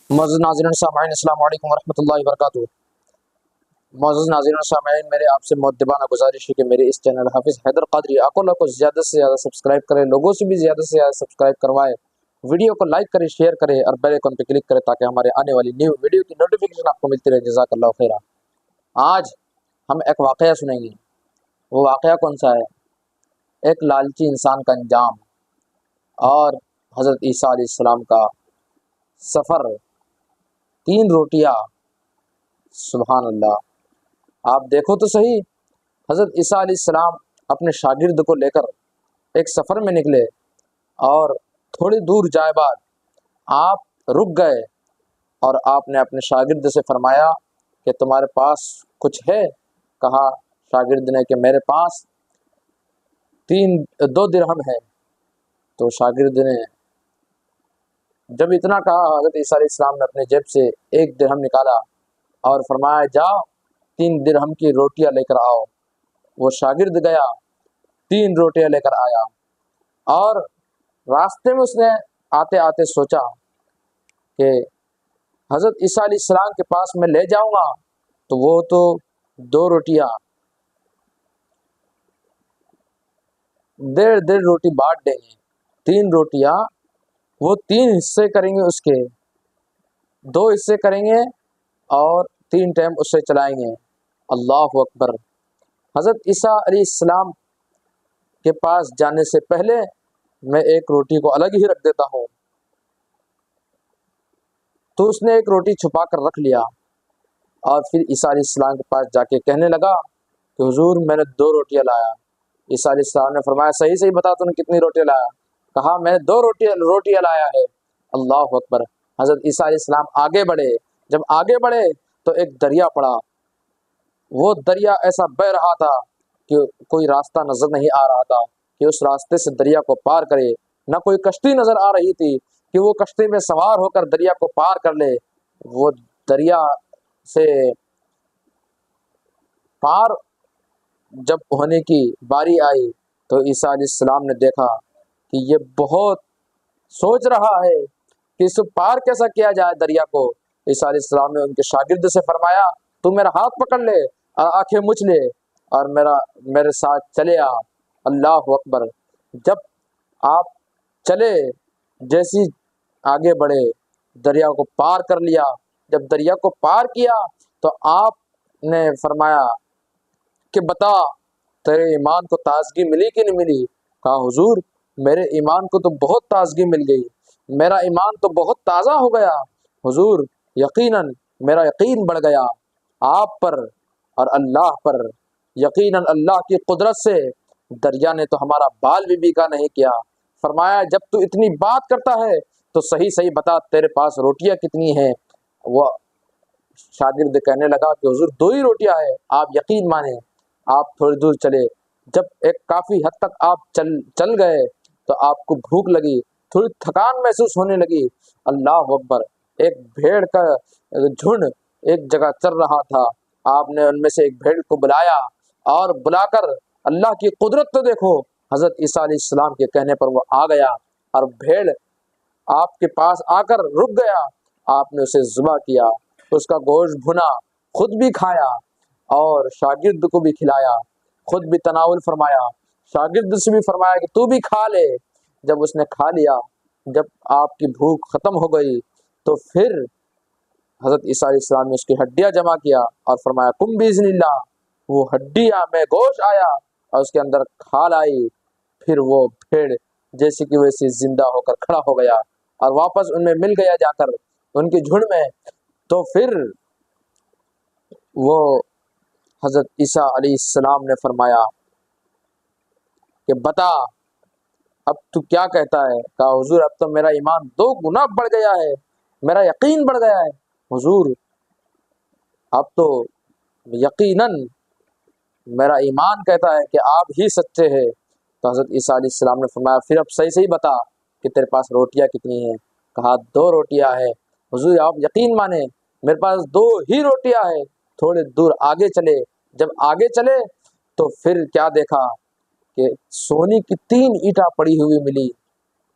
معزز ناظرین سامعین السلام علیکم ورحمۃ اللہ وبرکاتہ۔ معزز ناظرین سامعین، میرے آپ سے مؤدبانہ گزارش ہے کہ میرے اس چینل حافظ حیدر قادری اکولہ کو زیادہ سے زیادہ سبسکرائب کریں، لوگوں سے بھی زیادہ سے زیادہ سبسکرائب کروائے، ویڈیو کو لائک کرے، شیئر کرے اور بیل آئیکن پہ کلک کرے تاکہ ہمارے آنے والی نیو ویڈیو کی نوٹیفیکیشن آپ کو ملتی رہے۔ جزاک اللہ خیرہ۔ آج ہم ایک واقعہ سنیں گے۔ وہ واقعہ کون سا ہے؟ ایک لالچی انسان کا انجام اور حضرت عیسیٰ علیہ السلام کا سفر۔ 3 روٹیاں، سبحان اللہ۔ آپ دیکھو تو صحیح، حضرت عیسیٰ علیہ السلام اپنے شاگرد کو لے کر ایک سفر میں نکلے اور تھوڑی دور جائے بعد آپ رک گئے اور آپ نے اپنے شاگرد سے فرمایا کہ تمہارے پاس کچھ ہے؟ کہا شاگرد نے کہ میرے پاس 2 درہم ہے۔ تو شاگرد نے جب اتنا کہا، حضرت عیسیٰ علیہ السلام نے اپنے جیب سے 1 درہم نکالا اور فرمایا جاؤ 3 درہم کی روٹیاں لے کر آؤ۔ وہ شاگرد گیا، 3 روٹیاں لے کر آیا اور راستے میں اس نے آتے آتے سوچا کہ حضرت عیسیٰ علیہ السلام کے پاس میں لے جاؤں گا تو وہ تو 2 روٹیاں 1.5 روٹی بانٹ دیں گے، 3 روٹیاں وہ 3 حصے کریں گے، اس کے 2 حصے کریں گے اور 3 ٹائم اس سے چلائیں گے۔ اللہ اکبر۔ حضرت عیسیٰ علیہ السلام کے پاس جانے سے پہلے میں 1 روٹی کو الگ ہی رکھ دیتا ہوں۔ تو اس نے 1 روٹی چھپا کر رکھ لیا اور پھر عیسیٰ علیہ السلام کے پاس جا کے کہنے لگا کہ حضور میں نے 2 روٹیاں لایا۔ عیسیٰ علیہ السلام نے فرمایا صحیح صحیح بتا تو نے کتنی روٹیاں لایا؟ کہا میں نے 2 روٹیاں لایا ہے۔ اللہ اکبر۔ حضرت عیسیٰ علیہ السلام آگے بڑھے، جب آگے بڑھے تو ایک دریا پڑا۔ وہ دریا ایسا بہہ رہا تھا کہ کوئی راستہ نظر نہیں آ رہا تھا کہ اس راستے سے دریا کو پار کرے، نہ کوئی کشتی نظر آ رہی تھی کہ وہ کشتی میں سوار ہو کر دریا کو پار کر لے۔ وہ دریا سے پار جب ہونے کی باری آئی تو عیسیٰ علیہ السلام نے دیکھا کہ یہ بہت سوچ رہا ہے کہ اس کو پار کیسا کیا جائے دریا کو۔ عیسیٰ علیہ السلام نے ان کے شاگرد سے فرمایا تو میرا ہاتھ پکڑ لے اور آنکھیں مچھ لے اور میرے ساتھ چلے آ۔ اللہ اکبر۔ جب آپ چلے، جیسی آگے بڑھے دریا کو پار کر لیا۔ جب دریا کو پار کیا تو آپ نے فرمایا کہ بتا تیرے ایمان کو تازگی ملی کہ نہیں ملی؟ کہا حضور میرے ایمان کو تو بہت تازگی مل گئی، میرا ایمان تو بہت تازہ ہو گیا حضور، یقیناً میرا یقین بڑھ گیا آپ پر اور اللہ پر۔ یقیناً اللہ کی قدرت سے دریا نے تو ہمارا بال بھی بیکا نہیں کیا۔ فرمایا جب تو اتنی بات کرتا ہے تو صحیح صحیح بتا تیرے پاس روٹیاں کتنی ہیں؟ وہ شاگرد کہنے لگا کہ حضور 2 ہی روٹیاں ہیں، آپ یقین مانیں۔ آپ تھوڑی دور چلے، جب ایک کافی حد تک آپ چل گئے تو آپ کو بھوک لگی، تھوڑی تھکان محسوس ہونے لگی۔ اللہ اکبر۔ ایک بھیڑ کا جھنڈ ایک جگہ چل رہا تھا۔ آپ نے ان میں سے ایک بھیڑ کو بلایا اور بلا کر اللہ کی قدرت تو دیکھو، حضرت عیسیٰ علیہ السلام کے کہنے پر وہ آ گیا اور بھیڑ آپ کے پاس آ کر رک گیا۔ آپ نے اسے ذبح کیا، اس کا گوشت بھنا، خود بھی کھایا اور شاگرد کو بھی کھلایا، خود بھی تناول فرمایا، شاگرد سے بھی فرمایا کہ تو بھی کھا لے۔ جب اس نے کھا لیا، جب آپ کی بھوک ختم ہو گئی تو پھر حضرت عیسیٰ علیہ السلام نے اس کی ہڈیاں جمع کیا اور فرمایا کم باذن اللہ۔ وہ ہڈیاں میں گوشت آیا اور اس کے اندر کھال آئی، پھر وہ بھیڑ جیسی کی ویسی زندہ ہو کر کھڑا ہو گیا اور واپس ان میں مل گیا جا کر ان کی جھنڈ میں۔ تو پھر وہ حضرت عیسیٰ علیہ السلام نے فرمایا کہ بتا اب تو کیا کہتا ہے؟ کہا حضور اب تو میرا ایمان 2 گنا بڑھ گیا ہے، میرا یقین بڑھ گیا ہے حضور، اب تو یقیناً میرا ایمان کہتا ہے کہ آپ ہی سچے ہیں۔ تو حضرت عیسیٰ علیہ السلام نے فرمایا پھر اب صحیح صحیح بتا کہ تیرے پاس روٹیاں کتنی ہیں؟ کہا 2 روٹیاں ہیں حضور، آپ یقین مانیں میرے پاس 2 ہی روٹیاں ہیں۔ تھوڑے دور آگے چلے، جب آگے چلے تو پھر کیا دیکھا کہ سونے کی 3 اینٹیں پڑی ہوئی ملی۔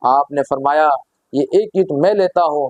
آپ نے فرمایا یہ 1 اینٹ میں لیتا ہوں